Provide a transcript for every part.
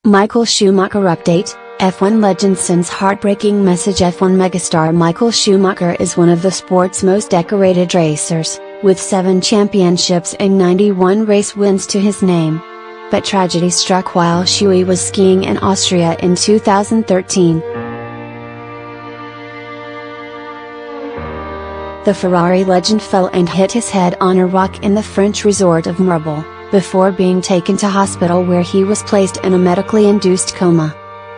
Michael Schumacher update, F1 legend sends heartbreaking message. F1 megastar Michael Schumacher is one of the sport's most decorated racers, with 7 championships and 91 race wins to his name. But tragedy struck while Shui was skiing in Austria in 2013. The Ferrari legend fell and hit his head on a rock in the French resort of Marble, before being taken to hospital where he was placed in a medically induced coma.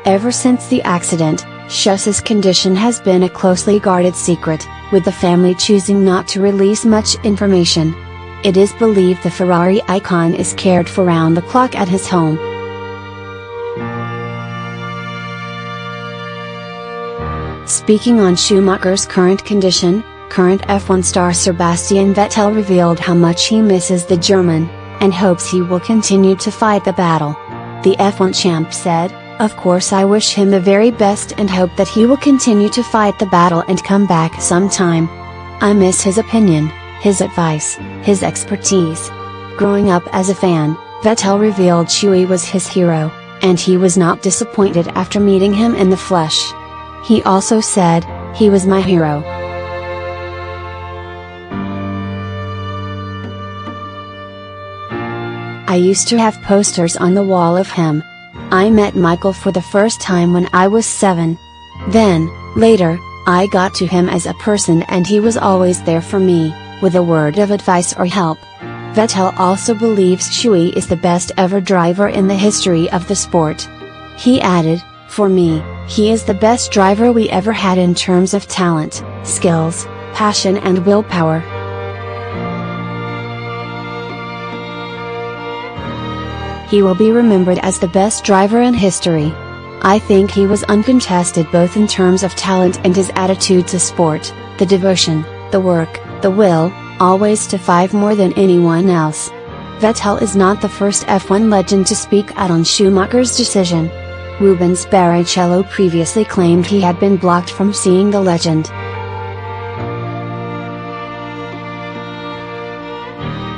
Ever since the accident, Schu's condition has been a closely guarded secret, with the family choosing not to release much information. It is believed the Ferrari icon is cared for round the clock at his home. Speaking on Schumacher's current condition, current F1 star Sebastian Vettel revealed how much he misses the German, and hopes he will continue to fight the battle. The F1 champ said, "Of course I wish him the very best and hope that he will continue to fight the battle and come back sometime. I miss his opinion, his advice, his expertise." Growing up as a fan, Vettel revealed Shui was his hero, and he was not disappointed after meeting him in the flesh. He also said, "He was my hero. I used to have posters on the wall of him. I met Michael for the first time when I was 7. Then, later, I got to him as a person and he was always there for me, with a word of advice or help." Vettel also believes Shui is the best ever driver in the history of the sport. He added, "For me, he is the best driver we ever had in terms of talent, skills, passion and willpower. He will be remembered as the best driver in history. I think he was uncontested both in terms of talent and his attitude to sport, the devotion, the work, the will, always to fight more than anyone else." Vettel is not the first F1 legend to speak out on Schumacher's decision. Rubens Barrichello previously claimed he had been blocked from seeing the legend.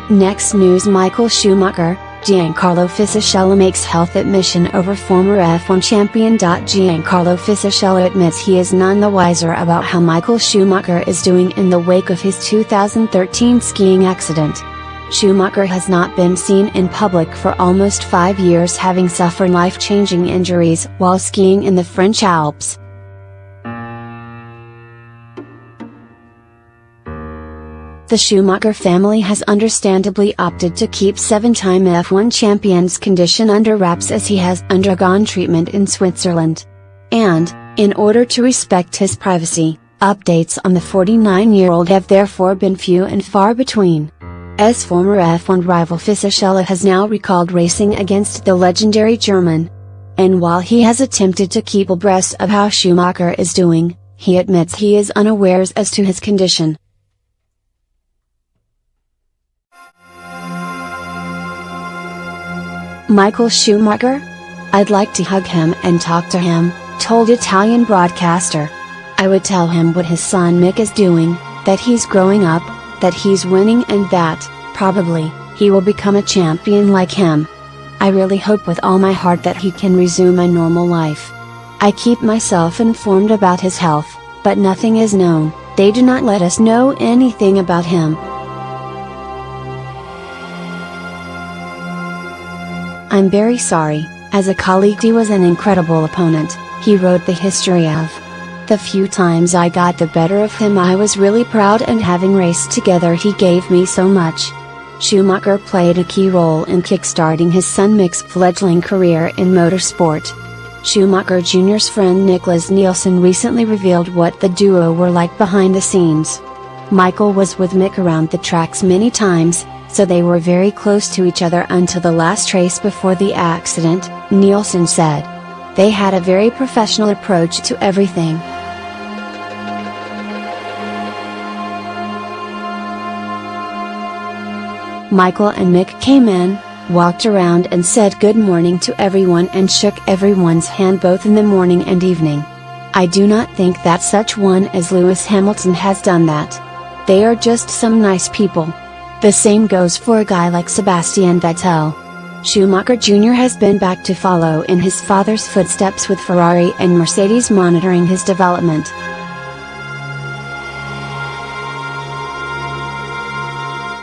Next news. Michael Schumacher, Giancarlo Fisichella makes health admission over former F1 champion. Giancarlo Fisichella admits he is none the wiser about how Michael Schumacher is doing in the wake of his 2013 skiing accident. Schumacher has not been seen in public for almost 5 years, having suffered life-changing injuries while skiing in the French Alps. The Schumacher family has understandably opted to keep 7-time F1 champion's condition under wraps as he has undergone treatment in Switzerland. And, in order to respect his privacy, updates on the 49-year-old have therefore been few and far between. As former F1 rival Fisichella has now recalled racing against the legendary German. And while he has attempted to keep abreast of how Schumacher is doing, he admits he is unaware as to his condition. Michael Schumacher? I'd like to hug him and talk to him, told Italian broadcaster. I would tell him what his son Mick is doing, that he's growing up, that he's winning and that, probably, he will become a champion like him. I really hope with all my heart that he can resume a normal life. I keep myself informed about his health, but nothing is known. They do not let us know anything about him. I'm very sorry. As a colleague he was an incredible opponent, he wrote the history of. The few times I got the better of him I was really proud, and having raced together he gave me so much. Schumacher played a key role in kickstarting his son Mick's fledgling career in motorsport. Schumacher Jr.'s friend Nicholas Nielsen recently revealed what the duo were like behind the scenes. Michael was with Mick around the tracks many times, so they were very close to each other until the last race before the accident, Nielsen said. They had a very professional approach to everything. Michael and Mick came in, walked around and said good morning to everyone and shook everyone's hand both in the morning and evening. I do not think that such one as Lewis Hamilton has done that. They are just some nice people. The same goes for a guy like Sebastian Vettel. Schumacher Jr. has been back to follow in his father's footsteps, with Ferrari and Mercedes monitoring his development.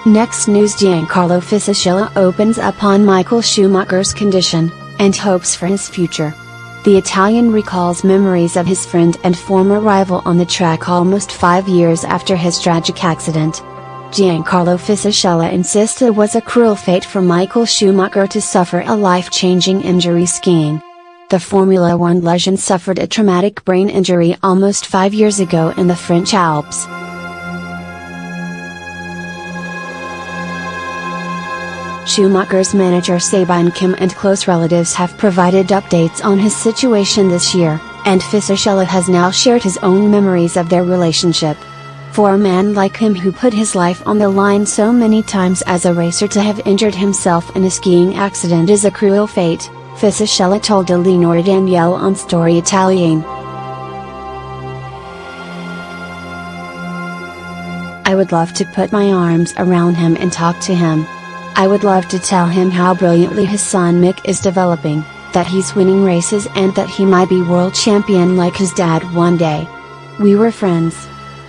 Next news: Giancarlo Fisichella opens up on Michael Schumacher's condition, and hopes for his future. The Italian recalls memories of his friend and former rival on the track almost 5 years after his tragic accident. Giancarlo Fisichella insists it was a cruel fate for Michael Schumacher to suffer a life-changing injury skiing. The Formula One legend suffered a traumatic brain injury almost 5 years ago in the French Alps. Schumacher's manager Sabine Kim and close relatives have provided updates on his situation this year, and Fisichella has now shared his own memories of their relationship. For a man like him, who put his life on the line so many times as a racer, to have injured himself in a skiing accident is a cruel fate, Fisichella told Eleonora Danielle on Story Italian. "I would love to put my arms around him and talk to him. I would love to tell him how brilliantly his son Mick is developing, that he's winning races and that he might be world champion like his dad one day. We were friends.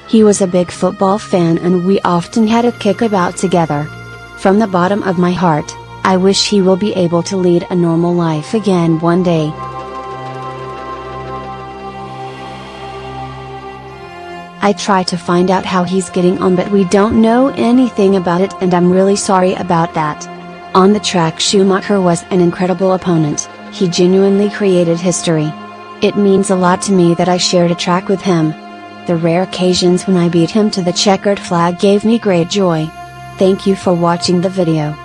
He was a big football fan and we often had a kickabout together. From the bottom of my heart, I wish he will be able to lead a normal life again one day." "I try to find out how he's getting on, but we don't know anything about it, and I'm really sorry about that." On the track, Schumacher was an incredible opponent. He genuinely created history. "It means a lot to me that I shared a track with him. The rare occasions when I beat him to the checkered flag gave me great joy." Thank you for watching the video.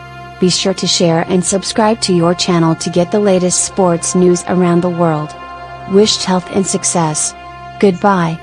Be sure to share and subscribe to your channel to get the latest sports news around the world. Wished health and success. Goodbye.